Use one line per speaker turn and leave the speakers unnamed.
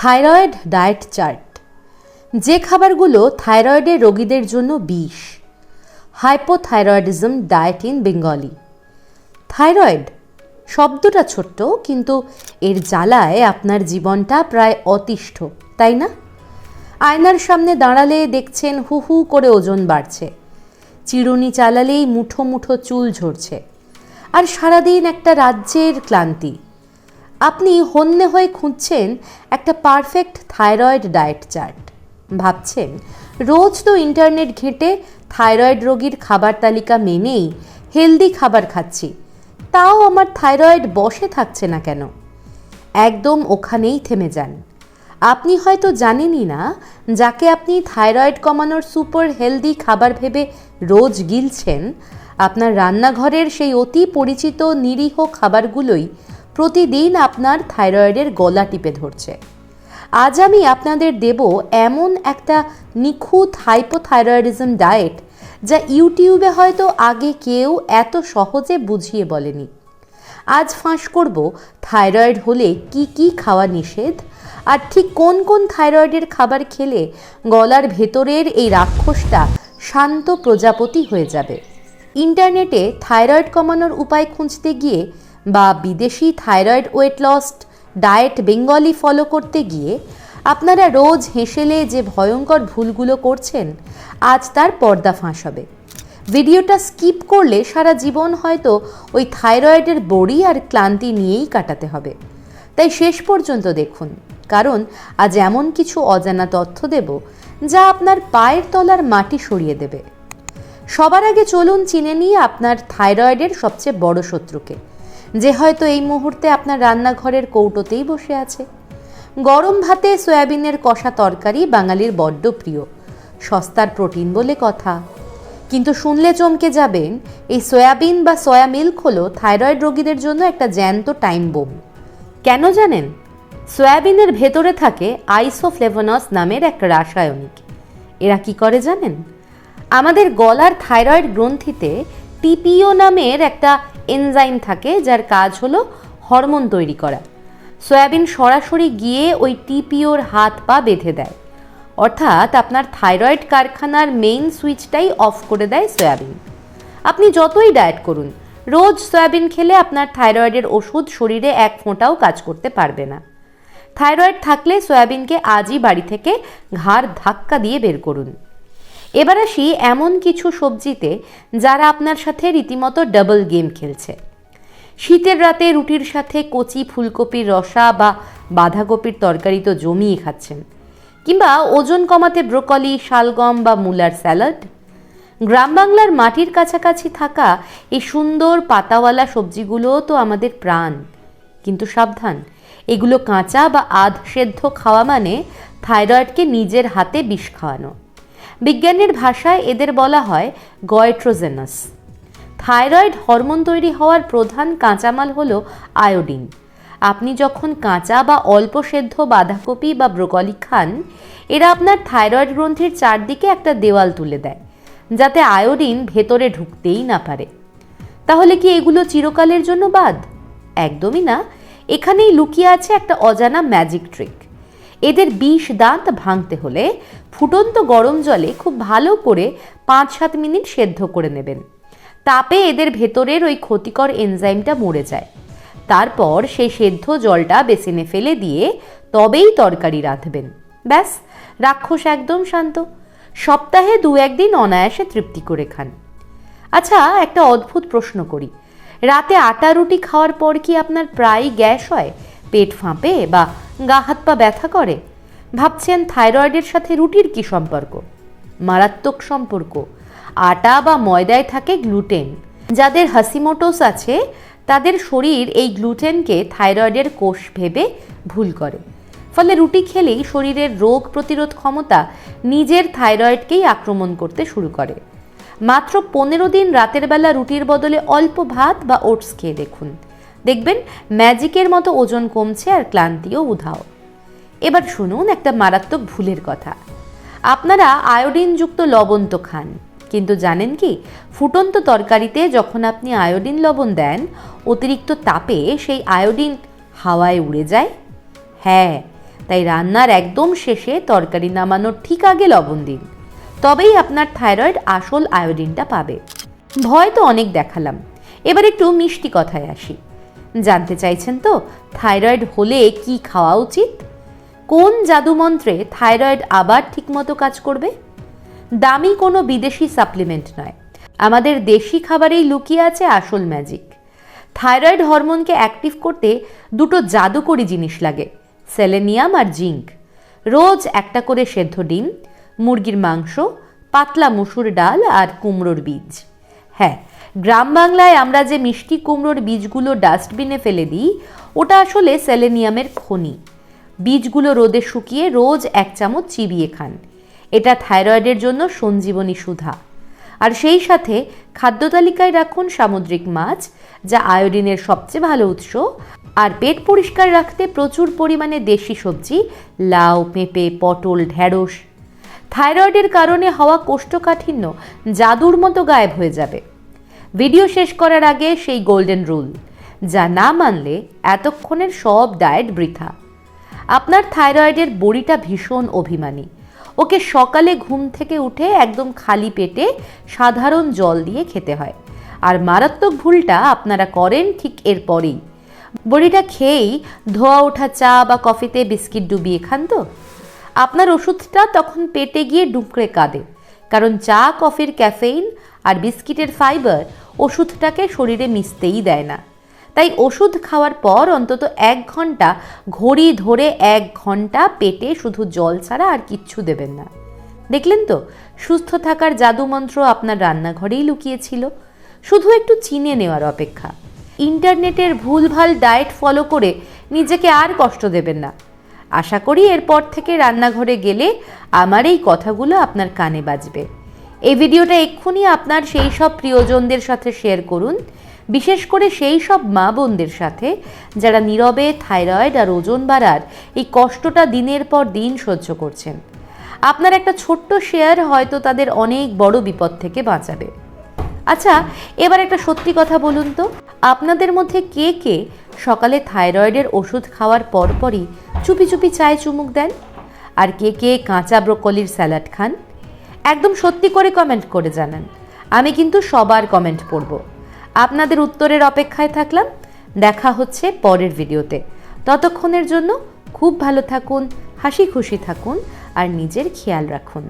Thyroid diet chart. যে খাবারগুলো থাইরয়েডের রোগীদের জন্য বিষ। Hypothyroidism died in Bengali. Thyroid শব্দটা ছোট্ট, কিন্তু এর জ্বালায় আপনার জীবনটা প্রায় অতিষ্ঠ, তাই না? আয়নার সামনে দাঁড়ালে দেখছেন হু হু করে ওজন বাড়ছে, চিরুনি চালালেই মুঠো মুঠো চুল ঝরছে, আর সারাদিন একটা রাজ্যের ক্লান্তি। আপনি হন্যে হয়ে খুঁজছেন একটা পারফেক্ট থাইরয়েড ডায়েট চার্ট। ভাবছেন রোজ তো ইন্টারনেট ঘেঁটে থাইরয়েড রোগীর খাবার তালিকা মেনেই হেলদি খাবার খাচ্ছি, তাও আমার থাইরয়েড বসে থাকছে না কেন? একদম ওখানেই থেমে যান। আপনি হয়তো জানেনই না, যাকে আপনি থাইরয়েড কমানোর সুপার হেলদি খাবার ভেবে রোজ গিলছেন, আপনার রান্নাঘরের সেই অতি পরিচিত নিরীহ খাবারগুলোই প্রতিদিন আপনার থাইরয়েডের গলা টিপে ধরছে। আজ আমি আপনাদের দেব এমন একটা নিখুঁত হাইপোথাইরয়েডিজম ডায়েট, যা ইউটিউবে হয়তো আগে কেউ এত সহজে বুঝিয়ে বলেনি। আজ ফাঁস করব থাইরয়েড হলে কি কি খাওয়া নিষেধ, আর ঠিক কোন কোন থাইরয়েডের খাবার খেলে গলার ভেতরের এই রাক্ষসটা শান্ত প্রজাপতি হয়ে যাবে। ইন্টারনেটে থাইরয়েড কমানোর উপায় খুঁজতে গিয়ে বা বিদেশি thyroid weight loss diet Bengali follow করতে গিয়ে আপনারা রোজ হেসেলে যে ভয়ঙ্কর ভুলগুলো করছেন, আজ তার পর্দা ফাঁস হবে। ভিডিওটা স্কিপ করলে সারা জীবন হয়তো ওই থাইরয়েডের বড়ি আর ক্লান্তি নিয়েই কাটাতে হবে। তাই শেষ পর্যন্ত দেখুন, কারণ আজ এমন কিছু অজানা তথ্য দেব যা আপনার পায়ের তলার মাটি সরিয়ে দেবে। সবার আগে চলুন চিনে নিয়ে আপনার থাইরয়েডের সবচেয়ে বড় শত্রুকে, যে হয়তো এই মুহূর্তে আপনার রান্নাঘরের কৌটোতেই বসে আছে। গরম ভাতে সয়াবিনের কষা তরকারি বাঙালির বড্ড প্রিয়, সস্তার প্রোটিন বলে কথা। কিন্তু শুনলে চমকে যাবেন, এই সয়াবিন বা সয়া মিল্ক হলো থাইরয়েড রোগীদের জন্য একটা জ্যান্ত টাইম বোম। কেন জানেন? সয়াবিনের ভেতরে থাকে আইসোফ্লেভোনস নামের একটা রাসায়নিক। এরা কি করে জানেন? আমাদের গলার থাইরয়েড গ্রন্থিতে টিপিও নামের একটা এনজাইম থাকে, যার কাজ হলো হরমোন তৈরি করা। সয়াবিন সরাসরি গিয়ে ওই টিপিওর হাত পা বেঁধে দেয়, অর্থাৎ আপনার থাইরয়েড কারখানার মেইন সুইচটাই অফ করে দেয় সয়াবিন। আপনি যতই ডায়েট করুন, রোজ সয়াবিন খেলে আপনার থাইরয়েডের ওষুধ শরীরে এক ফোঁটাও কাজ করতে পারবে না। থাইরয়েড থাকলে সয়াবিনকে আজই বাড়ি থেকে ঘাড় ধাক্কা দিয়ে বের করুন। এবার আসি এমন কিছু সবজিতে যারা আপনার সাথে রীতিমতো ডাবল গেম খেলছে। শীতের রাতে রুটির সাথে কচি ফুলকপির রসা বা বাঁধাকপির তরকারি তো জমিয়ে খাচ্ছেন, কিংবা ওজন কমাতে ব্রোকলি, শালগম বা মূলার স্যালাড। গ্রাম বাংলার মাটির কাছাকাছি থাকা এই সুন্দর পাতাওয়ালা সবজিগুলোও তো আমাদের প্রাণ। কিন্তু সাবধান, এগুলো কাঁচা বা আধ সেদ্ধ খাওয়া মানে থাইরয়েডকে নিজের হাতে বিষ খাওয়ানো। বিজ্ঞানের ভাষায় এদের বলা হয় গয়েট্রোজেনাস। থাইরয়েড হরমোন তৈরি হওয়ার প্রধান কাঁচামাল হলো আয়োডিন। আপনি যখন কাঁচা বা অল্প সেদ্ধ বাঁধাকপি বা ব্রোকলি খান, এরা আপনার থাইরয়েড গ্রন্থির চারদিকে একটা দেওয়াল তুলে দেয়, যাতে আয়োডিন ভেতরে ঢুকতেই না পারে। তাহলে কি এগুলো চিরকালের জন্য বাদ? একদমই না। এখানেই লুকিয়ে আছে একটা অজানা ম্যাজিক ট্রিক। এদের বিষ দাঁত ভাঙতে হলে ফুটন্ত গরম জলে খুব ভালো করে 5-7 মিনিট সেদ্ধ করে নেবেন। তাপে এদের ভেতরের ওই ক্ষতিকর এনজাইমটা মরে যায়। তারপর সেই সেদ্ধ জলটা বেসিনে ফেলে দিয়ে তবেই তরকারি রাঁধবেন। ব্যাস, রাক্ষস একদম শান্ত। সপ্তাহে 2-1 দিন অনায়াসে তৃপ্তি করে খান। আচ্ছা, একটা অদ্ভুত প্রশ্ন করি। রাতে আটা রুটি খাওয়ার পর কি আপনার প্রায়ই গ্যাস হয়, পেট ফাঁপে বা গা হাত পা ব্যথা করে? ভাবছেন থাইরয়েডের সাথে রুটির কি সম্পর্ক? মারাত্মক সম্পর্ক। আটা বা ময়দায় থাকে গ্লুটেন। যাদের হাসিমোটোস আছে, তাদের শরীর এই গ্লুটেনকে থাইরয়েডের কোষ ভেবে ভুল করে। ফলে রুটি খেলেই শরীরের রোগ প্রতিরোধ ক্ষমতা নিজের থাইরয়েডকেই আক্রমণ করতে শুরু করে। মাত্র 15 দিন রাতের বেলা রুটির বদলে অল্প ভাত বা ওটস খেয়ে দেখুন, দেখবেন ম্যাজিকের মতো ওজন কমছে আর ক্লান্তিও উধাও। এবার শুনুন একটা মারাত্মক ভুলের কথা। আপনারা আয়োডিনযুক্ত লবণ তো খান, কিন্তু জানেন কি, ফুটন্ত তরকারিতে যখন আপনি আয়োডিন লবণ দেন, অতিরিক্ত তাপে সেই আয়োডিন হাওয়ায় উড়ে যায়। হ্যাঁ, তাই রান্নার একদম শেষে তরকারি নামানোর ঠিক আগে লবণ দিন, তবেই আপনার থাইরয়েড আসল আয়োডিনটা পাবে। ভয় তো অনেক দেখালাম, এবার একটু মিষ্টি কথায় আসি। জানতে চাইছেন তো থাইরয়েড হলে কি খাওয়া উচিত? কোন জাদুমন্ত্রে থাইরয়েড আবার ঠিকমতো কাজ করবে? দামি কোনো বিদেশি সাপ্লিমেন্ট নয়, আমাদের দেশি খাবারেই লুকিয়ে আছে আসল ম্যাজিক। থাইরয়েড হরমোনকে অ্যাক্টিভ করতে দুটো জাদুকরি জিনিস লাগে, সেলেনিয়াম আর জিঙ্ক। রোজ একটা করে সেদ্ধ ডিম, মুরগির মাংস, পাতলা মুসুর ডাল আর কুমড়োর বীজ। হ্যাঁ, গ্রাম বাংলায় আমরা যে মিষ্টি কুমড়োর বীজগুলো ডাস্টবিনে ফেলে দিই, ওটা আসলে সেলেনিয়ামের খনি। বীজগুলো রোদে শুকিয়ে রোজ 1 চামচ চিবিয়ে খান, এটা থাইরয়েডের জন্য সঞ্জীবনী সুধা। আর সেই সাথে খাদ্য তালিকায় রাখুন সামুদ্রিক মাছ, যা আয়োডিনের সবচেয়ে ভালো উৎস। আর পেট পরিষ্কার রাখতে প্রচুর পরিমাণে দেশি সবজি, লাউ, পেঁপে, পটল, ঢেঁড়স। থাইরয়েডের কারণে হওয়া কোষ্ঠকাঠিন্য জাদুর মতো গায়েব হয়ে যাবে। ভিডিও শেষ করার আগে সেই গোল্ডেন রুল, যা না মানলে এতক্ষণের সব ডায়েট বৃথা। আপনার থাইরয়েডের বড়িটা ভীষণ অভিমানী, ওকে সকালে ঘুম থেকে উঠে একদম খালি পেটে সাধারণ জল দিয়ে খেতে হয়। আর মারাত্মক ভুলটা আপনারা করেন ঠিক এরপরেই, বড়িটা খেয়েই ধোয়া ওঠা চা বা কফিতে বিস্কিট ডুবিয়ে খান। তো আপনার ওষুধটা তখন পেটে গিয়ে ডুকরে কাঁদে, কারণ চা কফির ক্যাফেইন আর বিস্কিটের ফাইবার ওষুধটাকে শরীরে মিশতেই দেয় না। তাই ওষুধ খাওয়ার পর অন্তত 1 ঘন্টা ঘড়ি ধরে 1 ঘন্টা পেটে শুধু জল ছাড়া আর কিচ্ছু দেবেন না। দেখলেন তো, সুস্থ থাকার জাদুমন্ত্র আপনার রান্নাঘরেই লুকিয়েছিল, শুধু একটু চিনে নেওয়ার অপেক্ষা। ইন্টারনেটের ভুলভাল ডায়েট ফলো করে নিজেকে আর কষ্ট দেবেন না। আশা করি এরপর থেকে রান্নাঘরে গেলে আমার এই কথাগুলো আপনার কানে বাজবে। এই ভিডিওটা এক্ষুনি আপনার সেই সব প্রিয়জনদের সাথে শেয়ার করুন, বিশেষ করে সেই সব মা বোনদের সাথে যারা নীরবে থাইরয়েড আর ওজন বাড়ার এই কষ্টটা দিনের পর দিন সহ্য করছেন। আপনার একটা ছোট্ট শেয়ার হয়তো তাদের অনেক বড় বিপদ থেকে বাঁচাবে। আচ্ছা, এবার একটা সত্যি কথা বলুন তো, আপনাদের মধ্যে কে কে সকালে থাইরয়েডের ওষুধ খাওয়ার পরপরই চুপি চুপি চায়ে চুমুক দেন? আর কে কে কাঁচা ব্রোকলির স্যালাড খান? একদম সত্যি করে কমেন্ট করে জানান, আমি কিন্তু সবার কমেন্ট পড়ব। আপনাদের উত্তরের অপেক্ষায় থাকলাম। দেখা হচ্ছে পরের ভিডিওতে। ততক্ষণের জন্য খুব ভালো থাকুন, হাসি খুশি থাকুন আর নিজের খেয়াল রাখুন।